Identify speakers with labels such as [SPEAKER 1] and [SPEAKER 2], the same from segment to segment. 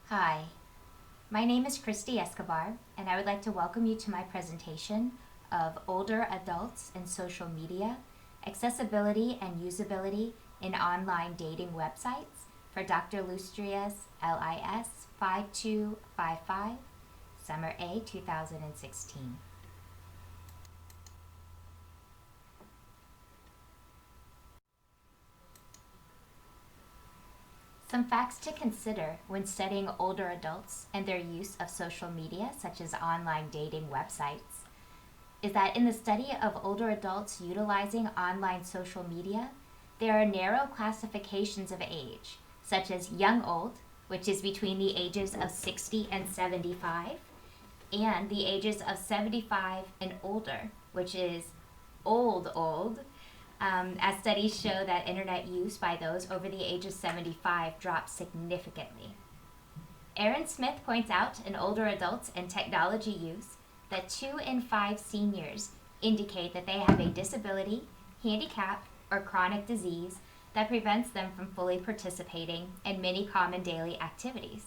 [SPEAKER 1] Hi, my name is Christy Escobar, and I would like to welcome you to my presentation of Older Adults and Social Media, Accessibility and Usability in Online Dating Websites for Dr. Lustria's LIS 5255, Summer A 2016. Some facts to consider when studying older adults and their use of social media, such as online dating websites, is that in the study of older adults utilizing online social media, there are narrow classifications of age, such as young old, which is between the ages of 60 and 75, and the ages of 75 and older, which is old, as studies show that internet use by those over the age of 75 drops significantly. Aaron Smith points out in older adults and technology use that 2 in 5 seniors indicate that they have a disability, handicap, or chronic disease that prevents them from fully participating in many common daily activities.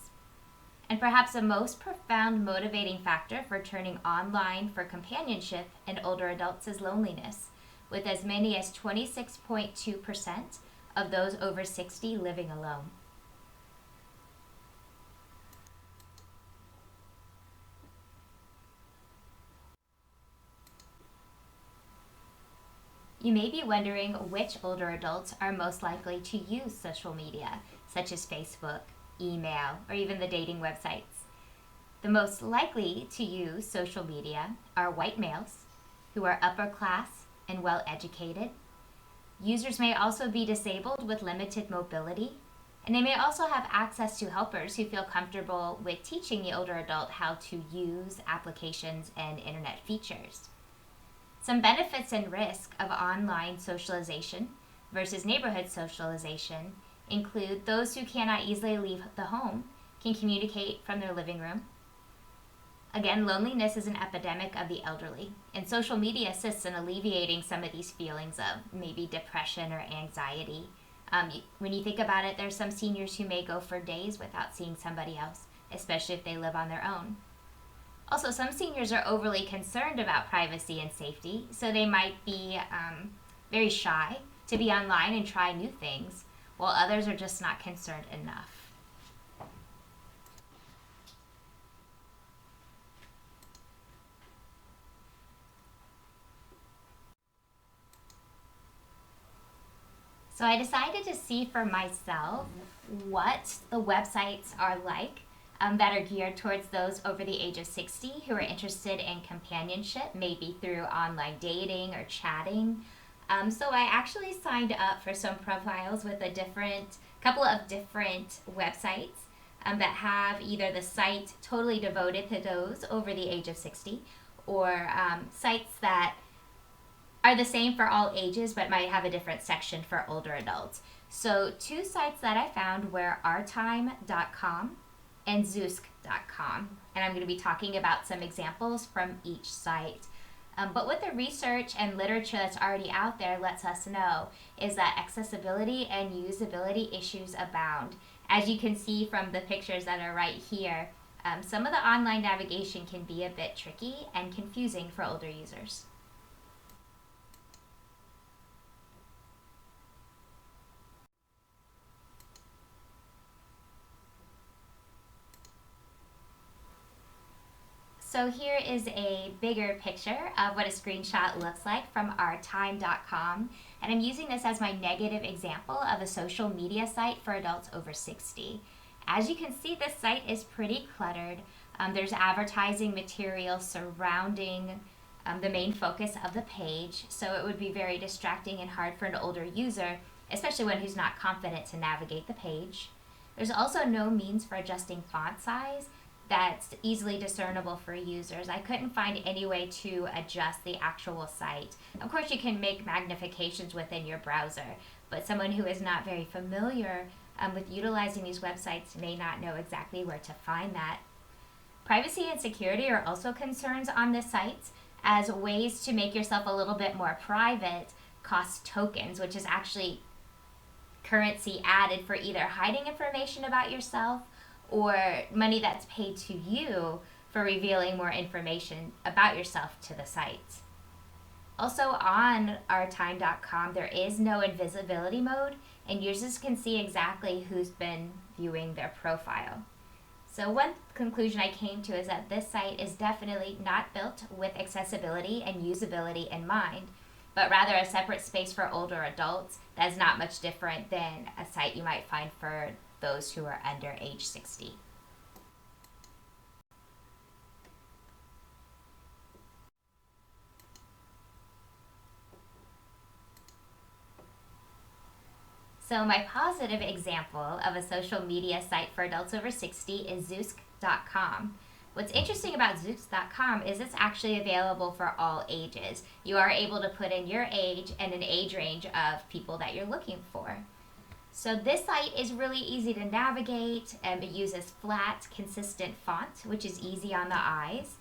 [SPEAKER 1] And perhaps the most profound motivating factor for turning online for companionship in older adults is loneliness, with as many as 26.2% of those over 60 living alone. You may be wondering which older adults are most likely to use social media, such as Facebook, email, or even the dating websites. The most likely to use social media are white males who are upper class and well educated. Users may also be disabled with limited mobility, and they may also have access to helpers who feel comfortable with teaching the older adult how to use applications and internet features. Some benefits and risk of online socialization versus neighborhood socialization include those who cannot easily leave the home can communicate from their living room. Again, loneliness is an epidemic of the elderly, and social media assists in alleviating some of these feelings of maybe depression or anxiety. When you think about it, there's some seniors who may go for days without seeing somebody else, especially if they live on their own. Also, some seniors are overly concerned about privacy and safety, so they might be very shy to be online and try new things, while others are just not concerned enough. So I decided to see for myself what the websites are like that are geared towards those over the age of 60 who are interested in companionship, maybe through online dating or chatting. So I actually signed up for some profiles with a couple of different websites that have either the site totally devoted to those over the age of 60 or sites that are the same for all ages but might have a different section for older adults. So two sites that I found were ourtime.com and Zoosk.com, and I'm going to be talking about some examples from each site. But what the research and literature that's already out there lets us know is that accessibility and usability issues abound. As you can see from the pictures that are right here, some of the online navigation can be a bit tricky and confusing for older users. So here is a bigger picture of what a screenshot looks like from ourtime.com, and I'm using this as my negative example of a social media site for adults over 60. As you can see, this site is pretty cluttered. There's advertising material surrounding the main focus of the page, so it would be very distracting and hard for an older user, especially one who's not confident to navigate the page. There's also no means for adjusting font size that's easily discernible for users. I couldn't find any way to adjust the actual site. Of course, you can make magnifications within your browser, but someone who is not very familiar with utilizing these websites may not know exactly where to find that. Privacy and security are also concerns on this site, as ways to make yourself a little bit more private cost tokens, which is actually currency added for either hiding information about yourself or money that's paid to you for revealing more information about yourself to the site. Also, on ourtime.com, there is no invisibility mode, and users can see exactly who's been viewing their profile. So one conclusion I came to is that this site is definitely not built with accessibility and usability in mind, but rather a separate space for older adults that is not much different than a site you might find for those who are under age 60. So my positive example of a social media site for adults over 60 is Zoosk.com. What's interesting about Zoosk.com is it's actually available for all ages. You are able to put in your age and an age range of people that you're looking for. So this site is really easy to navigate. It uses flat, consistent font, which is easy on the eyes.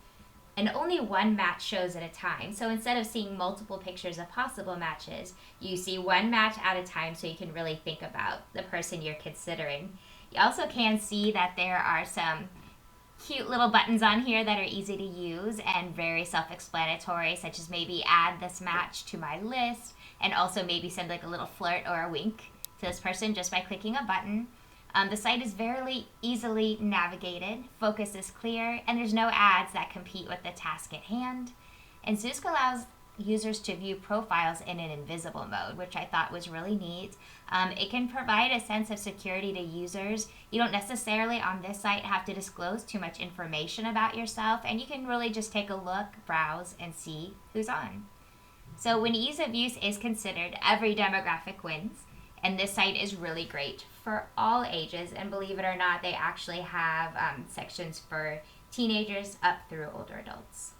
[SPEAKER 1] And only one match shows at a time. So instead of seeing multiple pictures of possible matches, you see one match at a time so you can really think about the person you're considering. You also can see that there are some cute little buttons on here that are easy to use and very self-explanatory, such as maybe add this match to my list, and also maybe send like a little flirt or a wink to this person just by clicking a button. The site is very easily navigated, focus is clear, and there's no ads that compete with the task at hand. And Zoosk allows users to view profiles in an invisible mode, which I thought was really neat. It can provide a sense of security to users. You don't necessarily on this site have to disclose too much information about yourself, and you can really just take a look, browse, and see who's on. So when ease of use is considered, every demographic wins. And this site is really great for all ages, and believe it or not, they actually have sections for teenagers up through older adults.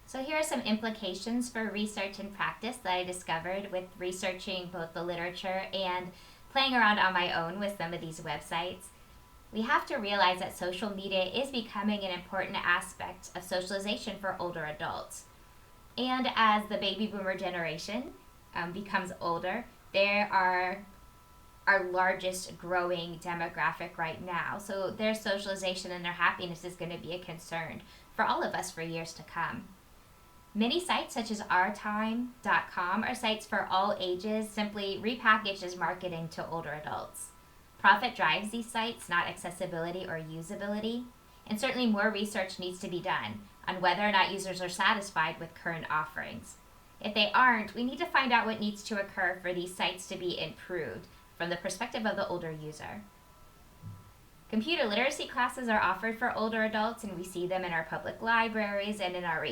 [SPEAKER 1] So here are some implications for research and practice that I discovered with researching both the literature and playing around on my own with some of these websites. We have to realize that social media is becoming an important aspect of socialization for older adults. And as the baby boomer generation becomes older, there are our largest growing demographic right now. So their socialization and their happiness is going to be a concern for all of us for years to come. Many sites such as ourtime.com are sites for all ages, simply repackaged as marketing to older adults. Profit drives these sites, not accessibility or usability, and certainly more research needs to be done on whether or not users are satisfied with current offerings. If they aren't, we need to find out what needs to occur for these sites to be improved from the perspective of the older user. Computer literacy classes are offered for older adults, and we see them in our public libraries and in our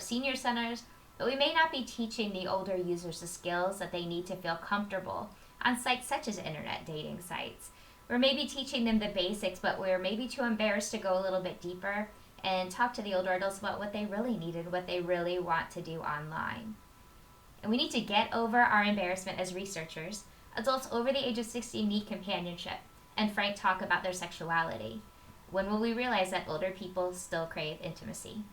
[SPEAKER 1] senior centers, but we may not be teaching the older users the skills that they need to feel comfortable on sites such as internet dating sites. We're maybe teaching them the basics, but we're maybe too embarrassed to go a little bit deeper and talk to the older adults about what they really need and what they really want to do online. And we need to get over our embarrassment as researchers. Adults over the age of 60 need companionship and frank talk about their sexuality. When will we realize that older people still crave intimacy?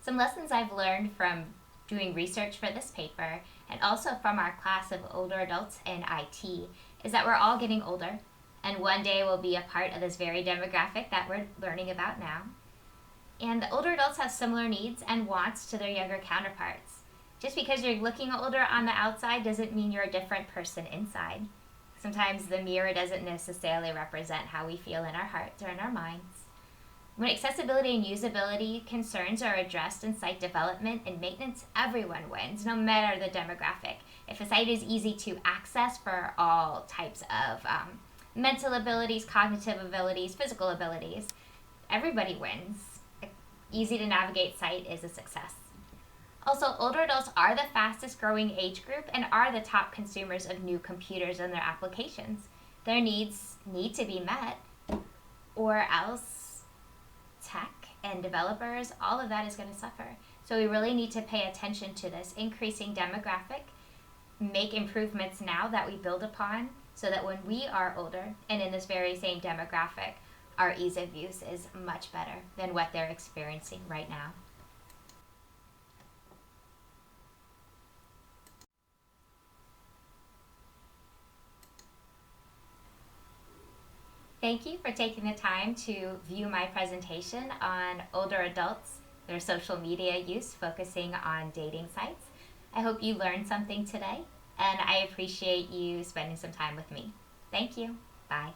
[SPEAKER 1] Some lessons I've learned from doing research for this paper and also from our class of older adults in IT is that we're all getting older, and one day we'll be a part of this very demographic that we're learning about now. And the older adults have similar needs and wants to their younger counterparts. Just because you're looking older on the outside doesn't mean you're a different person inside. Sometimes the mirror doesn't necessarily represent how we feel in our hearts or in our minds. When accessibility and usability concerns are addressed in site development and maintenance, everyone wins, no matter the demographic. If a site is easy to access for all types of mental abilities, cognitive abilities, physical abilities, everybody wins. An easy to navigate site is a success. Also, older adults are the fastest growing age group and are the top consumers of new computers and their applications. Their needs need to be met, or else tech and developers, all of that is going to suffer. So we really need to pay attention to this increasing demographic, make improvements now that we build upon, so that when we are older and in this very same demographic, our ease of use is much better than what they're experiencing right now. Thank you for taking the time to view my presentation on older adults, their social media use, focusing on dating sites. I hope you learned something today, and I appreciate you spending some time with me. Thank you. Bye.